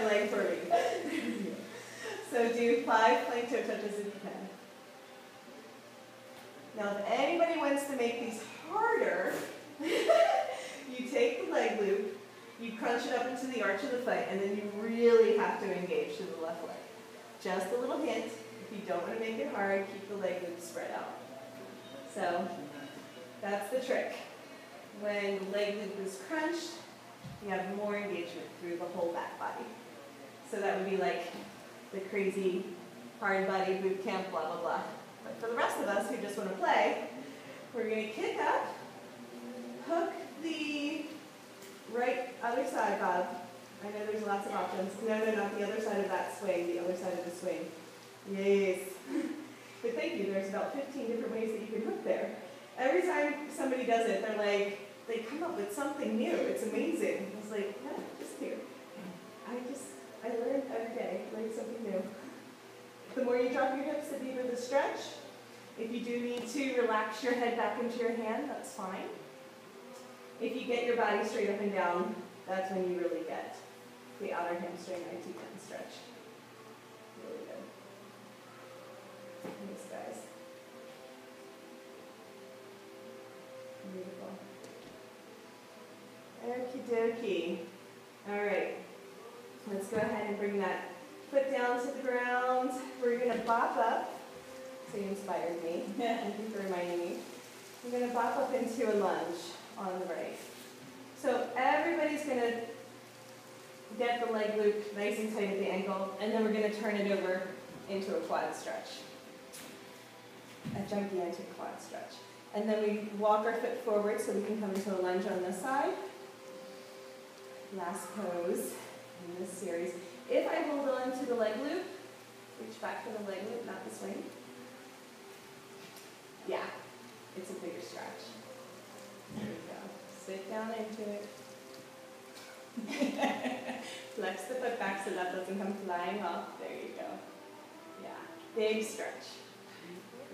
leg for me. So do 5 plank toe touches if you can. Now if anybody wants to make these harder, you take the leg loop, you crunch it up into the arch of the foot, and then you really have to engage to the left leg. Just a little hint, if you don't want to make it hard, keep the leg loop spread out. So that's the trick. When the leg loop is crunched, you have more engagement through the whole back body. So that would be like the crazy hard body boot camp, blah, blah, blah. But for the rest of us who just want to play, we're going to kick up, hook the right other side, Bob. I know there's lots of options. No, not the other side of that swing, the other side of the swing. Yes. But thank you, there's about 15 different ways that you can hook there. Every time somebody does it, they're like, they come up with something new. It's amazing. It's like, no, just here. I learn every day, learn something new. The more you drop your hips, the deeper the stretch. If you do need to relax your head back into your hand, that's fine. If you get your body straight up and down, that's when you really get the outer hamstring IT10 stretch. Really good. Thanks, guys. Beautiful. Okie dokie. All right. Let's go ahead and bring that foot down to the ground. We're going to bop up. So you inspired me. Thank you for reminding me. We're going to bop up into a lunge on the right. So everybody's going to get the leg loop nice and tight at the ankle, and then we're going to turn it over into a quad stretch. A gigantic quad stretch. And then we walk our foot forward so we can come into a lunge on this side. Last pose in this series. If I hold on to the leg loop, reach back to the leg loop, not the swing. Yeah, it's a bigger stretch. There we go. Sit down into it. Flex the foot back so that doesn't come flying off. There you go. Yeah, big stretch.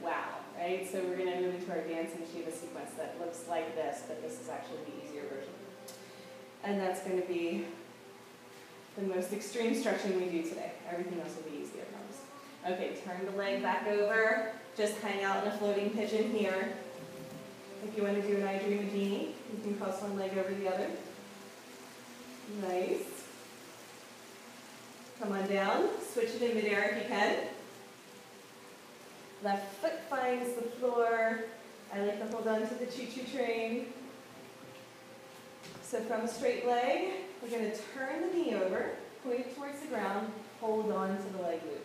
Wow, right? So we're going to move into our dancing Shiva sequence that looks like this, but this is actually the easier version. And that's going to be the most extreme stretching we do today. Everything else will be easy, I promise. Okay, turn the leg back over. Just hang out in a floating pigeon here. If you want to do an I Dream a Genie, you can cross one leg over the other. Nice. Come on down. Switch it in midair if you can. Left foot finds the floor. I like to hold on to the choo-choo train. So from a straight leg, we're going to turn the knee over, point it towards the ground, hold on to the leg loop.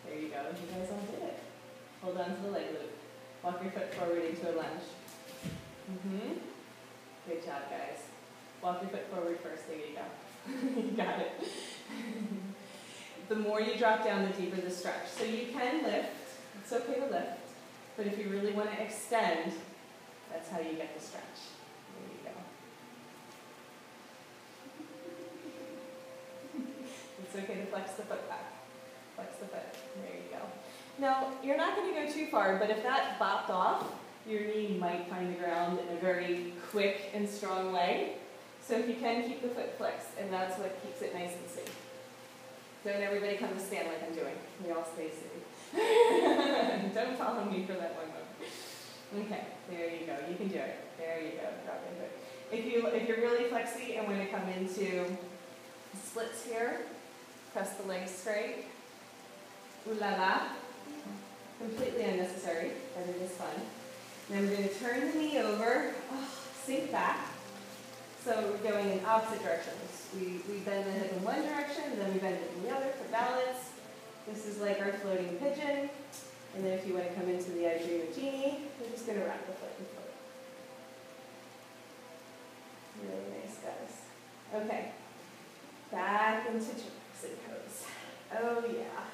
There you go. You guys all did it. Hold on to the leg loop. Walk your foot forward into a lunge. Good job, guys. Walk your foot forward first. There you go. You got it. The more you drop down, the deeper the stretch. So you can lift. It's okay to lift. But if you really want to extend, that's how you get the stretch. There you go. It's okay to flex the foot back. Flex the foot. There you go. Now, you're not going to go too far, but if that bopped off, your knee might find the ground in a very quick and strong way. So if you can, keep the foot flexed, and that's what keeps it nice and safe. Don't everybody come to stand like I'm doing. We all stay safe. Don't follow me for that one moment. Okay, there you go. You can do it. There you go. Drop into it. If you're really flexy and want to come into splits here, press the legs straight. Ooh la la. Completely unnecessary, but it is fun. Then we're going to turn the knee over, sink back. So we're going in opposite directions. We bend the hip in one direction, and then we bend it in the other for balance. This is like our floating pigeon. And then if you want to come into the I Dream a Genie, we're just going to wrap the foot and float. Really nice, guys. Okay. Back into chillaxing pose. Oh, yeah.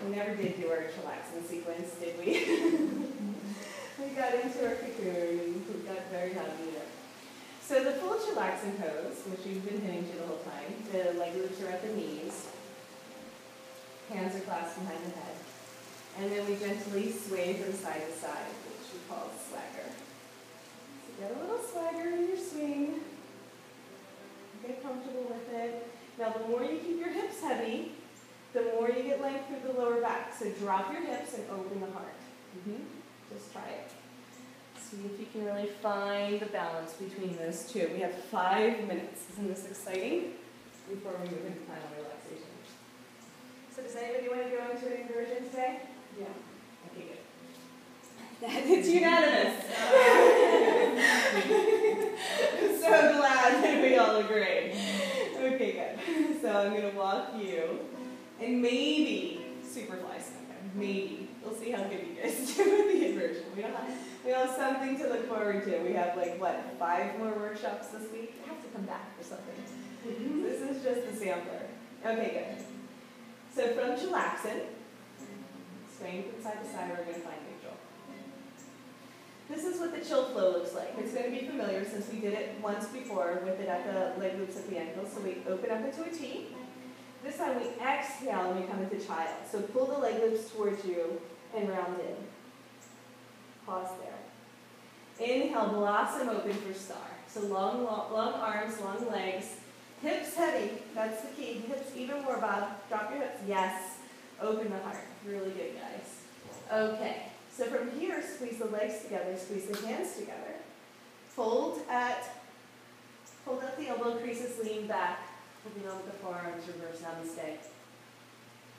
We never did do our chillaxing sequence, did we? We got into our cocoon and we got very happy there. So the full chillaxing pose, which we've been hitting to the whole time, the leg loops are at the knees, hands are clasped behind the head, and then we gently sway from side to side, which we call swagger. So get a little swagger in your swing, get comfortable with it. Now the more you keep your hips heavy, the more you get length through the lower back. So drop your hips and open the heart. Just try it. See if you can really find the balance between those two. We have 5 minutes. Isn't this exciting? Before we move into final relaxation. So does anybody want to go into an inversion today? Yeah. Okay, good. It's unanimous. I'm so glad that we all agree. Okay, good. So I'm going to walk you and maybe superfly something. Maybe. We'll see how good you guys do with the inversion. We have something to look forward to. We have like, what, 5 more workshops this week? I have to come back for something. This is just the sampler. Okay, good. So from chillaxin, swaying from side to side, we're going to find neutral. This is what the chill flow looks like. It's going to be familiar since we did it once before with it at the leg loops at the ankles. So we open up into a T. This time we exhale and we come into child. So pull the leg loops towards you and round in. Pause there. Inhale, blossom open for star. So long arms, long legs. Hips heavy, that's the key. Hips even more, Bob. Drop your hips. Yes. Open the heart. Really good, guys. Okay. So from here, squeeze the legs together, squeeze the hands together. Fold out the elbow creases, lean back. Holding on with the forearms, reverse namaste.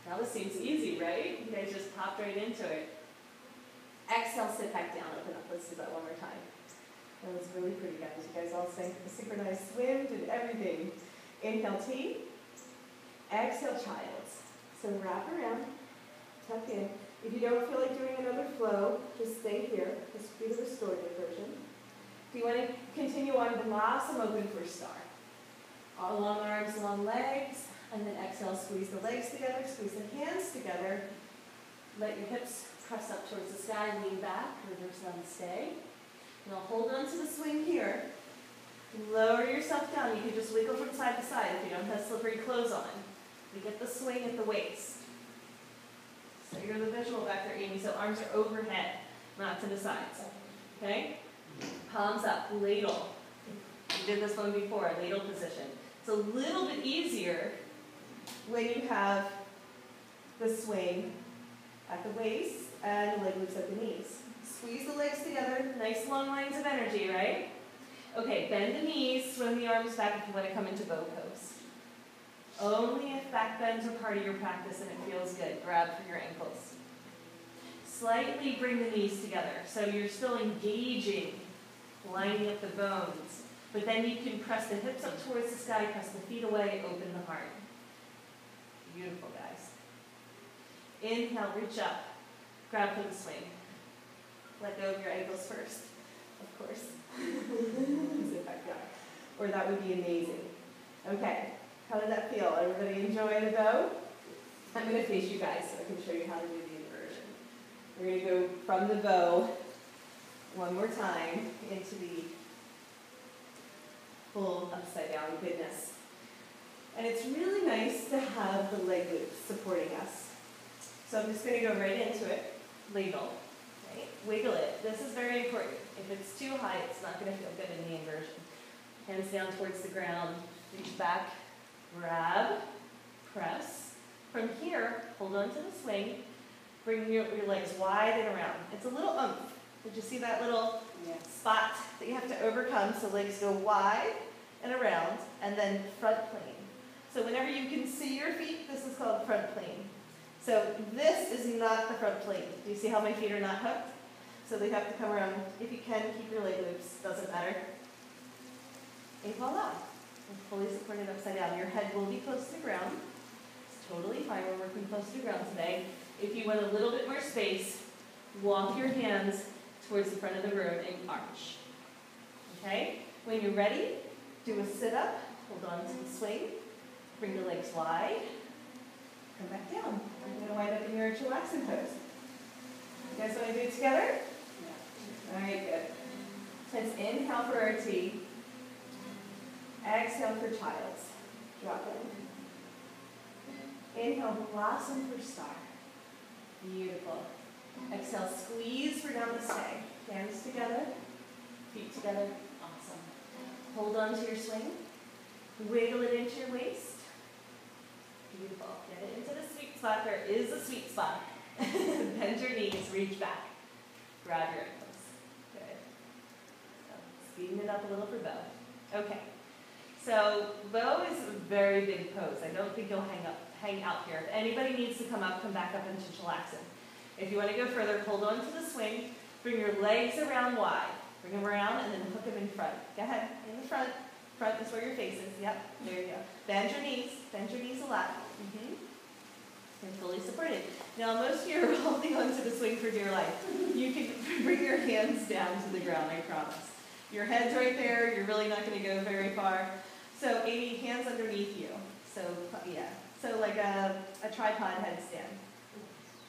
Now this seems easy, right? You guys just popped right into it. Exhale, sit back down, open up. Let's do that one more time. That was really pretty, guys. You guys all synchronized swim, did everything. Inhale, T. Exhale, child's. So wrap around, tuck in. If you don't feel like doing another flow, just stay here. This will be the restorative version. If you want to continue on, blossom open for star. All long arms, long legs, and then exhale, squeeze the legs together, squeeze the hands together. Let your hips press up towards the sky, lean back, reverse namaste. Now hold on to the swing here. Lower yourself down. You can just wiggle from side to side if you don't have slippery clothes on. We get the swing at the waist. So you're the visual back there, Amy. So arms are overhead, not to the sides. Okay? Palms up, ladle. We did this one before, ladle position. It's a little bit easier when you have the swing at the waist and the leg loops at the knees. Squeeze the legs together, nice long lines of energy, right? Okay, bend the knees, swing the arms back if you want to come into bow pose. Only if back bends are part of your practice and it feels good. Grab for your ankles. Slightly bring the knees together, so you're still engaging, lining up the bones. But then you can press the hips up towards the sky, press the feet away, open the heart. Beautiful, guys. Inhale, reach up. Grab for the swing. Let go of your ankles first, of course. Sit back down. Or that would be amazing. Okay, how did that feel? Everybody enjoy the bow? I'm going to face you guys so I can show you how to do the inversion. We're going to go from the bow one more time into the full upside down goodness. And it's really nice to have the leg loops supporting us. So I'm just going to go right into it. Ladle. Right? Wiggle it. This is very important. If it's too high, it's not going to feel good in the inversion. Hands down towards the ground. Reach back. Grab. Press. From here, hold on to the swing. Bring your legs wide and around. It's a little oomph. Did you see that little spot that you have to overcome? So legs go wide and around, and then front plane. So whenever you can see your feet, this is called front plane. So this is not the front plane. Do you see how my feet are not hooked? So they have to come around. If you can, keep your leg loops. Doesn't matter. And fall out. And fully supported upside down. Your head will be close to the ground. It's totally fine. We're working close to the ground today. If you want a little bit more space, walk your hands towards the front of the room and arch. Okay? When you're ready, do a sit-up. Hold on to the swing. Bring the legs wide. Come back down. I'm going to wind up in your chillaxin pose. You guys want to do it together? Yeah. All right, good. Let's inhale for our T. Exhale for child's. Drop in. Inhale, blossom for star. Beautiful. Exhale, squeeze for namaste. Hands together, feet together. Awesome. Hold on to your swing. Wiggle it into your waist. Beautiful. Get it into the sweet spot. There is a sweet spot. Bend your knees, reach back. Grab your ankles. Good. So, speeding it up a little for Bo. Okay. So Bo is a very big pose. I don't think you'll hang out here. If anybody needs to come back up into chillaxin. If you want to go further, hold on to the swing. Bring your legs around wide. Bring them around and then hook them in front. Go ahead, in the front. Front is where your face is. Yep, there you go. Bend your knees a lot. And fully supported. Now most of you are holding onto the swing for dear life. You can bring your hands down to the ground, I promise. Your head's right there, you're really not going to go very far. So Amy, hands underneath you. So yeah, so like a tripod headstand.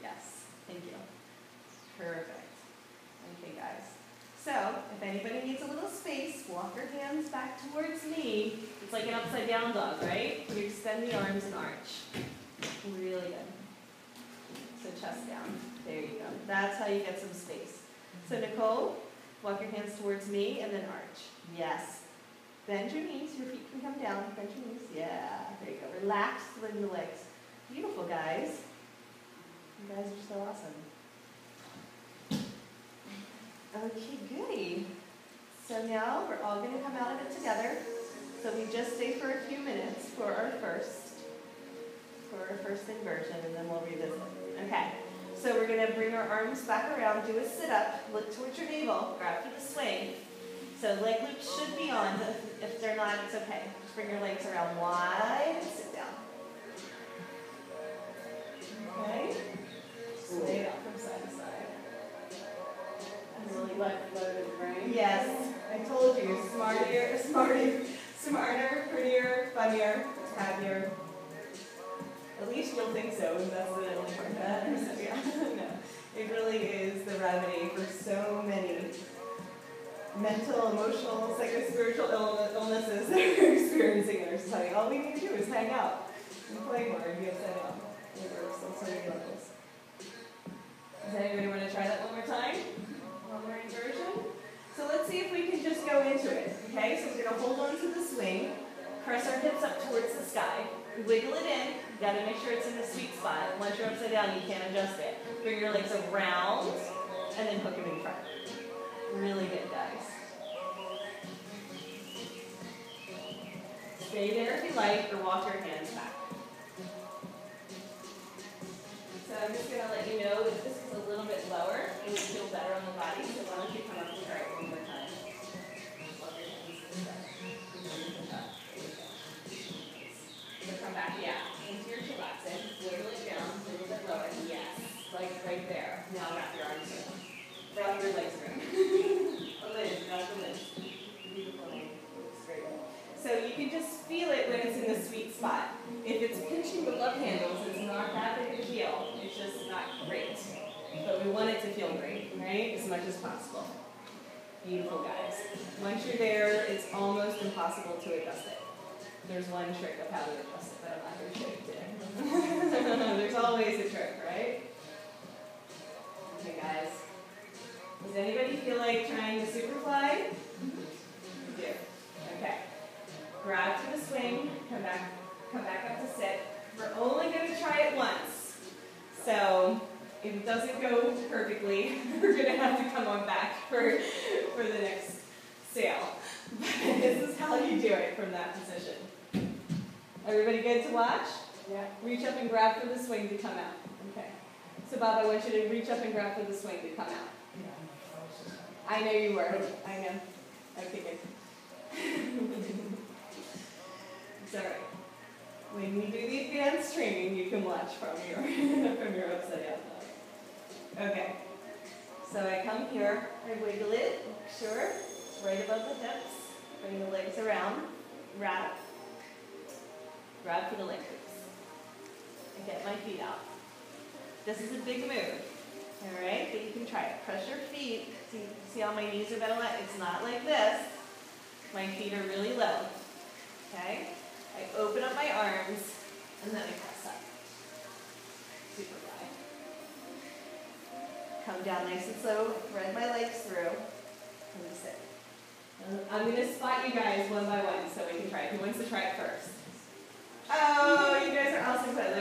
Yes, thank you. Perfect. Okay guys. So if anybody needs a little space, walk your hands back towards me. It's like an upside down dog, right? You extend the arms and arch. Really good. So chest down. There you go. That's how you get some space. So Nicole, walk your hands towards me and then arch. Yes. Bend your knees. Your feet can come down. Bend your knees. Yeah. There you go. Relax in the legs. Beautiful, guys. You guys are so awesome. Okay, goody. So now we're all going to come out of it together. So we just stay for a few minutes for our first inversion, and then we'll revisit. Okay, so we're going to bring our arms back around, do a sit-up, look towards your navel, grab for the swing. So leg loops should be on, but if they're not, it's okay. Just bring your legs around wide and sit down. Okay, sway it out from side to side. Really left-loaded brain. Yes, I told you, smarter, prettier, funnier, happier. At least you'll think so, and that's the only part that matters. So yeah, no, it really is the remedy for so many mental, emotional, psychospiritual illnesses that we're experiencing in our society. All we need to do is hang out and play more and be upside down. It works on so many levels. Does anybody want to try that one more time? One more inversion? So let's see if we can just go into it. Okay, so we're going to hold on to the swing, press our hips up towards the sky, wiggle it in. You got to make sure it's in the sweet spot. Once you're upside down, you can't adjust it. Bring your legs around and then hook them in front. Really good, guys. Stay there if you like, or walk your hands back. So I'm just going to let you know that this is a little bit lower. It would feel better on the body, so why don't you come up and try it one more time. So come back, yeah, into your chillaxin. Wiggle it down, a little bit lower. Yes, like right there. Now wrap your arms around. Wrap your legs around. A lid, not the lid. Beautiful name. Looks great. So you can just feel it when it's in the sweet spot. If it's pinching the love handles, it's not that big of a deal. It's just not great. But we want it to feel great, right? As much as possible. Beautiful, guys. Once you're there, it's almost impossible to adjust it. There's one trick of how to adjust it, but I'm not going to show you today. There's always a trick, right? Okay, guys. Does anybody feel like trying to superfly? You do. Okay. Grab to the swing, come back up to sit. We're only going to try it once. So if it doesn't go perfectly, we're going to have to come on back for the next sail. But this is how you do it from that position. Everybody good to watch? Yeah. Reach up and grab for the swing to come out. Okay. So Bob, I want you to reach up and grab for the swing to come out. I know you were. I know. Okay, good. It's all right. When we do the advanced training, you can watch from your upside down dog. Okay. So I come here, I wiggle it, sure, right above the hips. Bring the legs around, wrap, grab for the leg loops. I get my feet out. This is a big move. All right, but you can try it. Press your feet. See how my knees are bent? It's not like this. My feet are really low. Okay? I open up my arms, and then I press up. Super glide. Come down nice and slow. Thread my legs through. And sit. I'm going to spot you guys one by one so we can try it. Who wants to try it first? Oh, you guys are awesome.